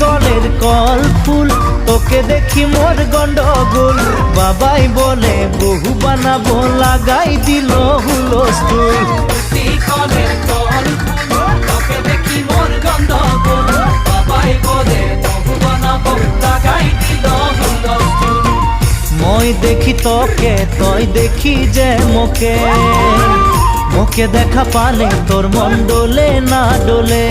কলের কল ফুল, তোকে দেখি মোর গন্ডগোল। বাবাই বলে বহু বানাবো, লাগাই দিল হুলস্থুল। কলের কল ফুল, তোকে দেখি মোর গন্ডগোল। বাবাই বলে বহু বানাবো, লাগাই দিল হুলস্থুল। মই দেখি তোকে, তই দেখি যে মোকে, মোকে দেখা পালে তোর মন ডোলে না ডোলে।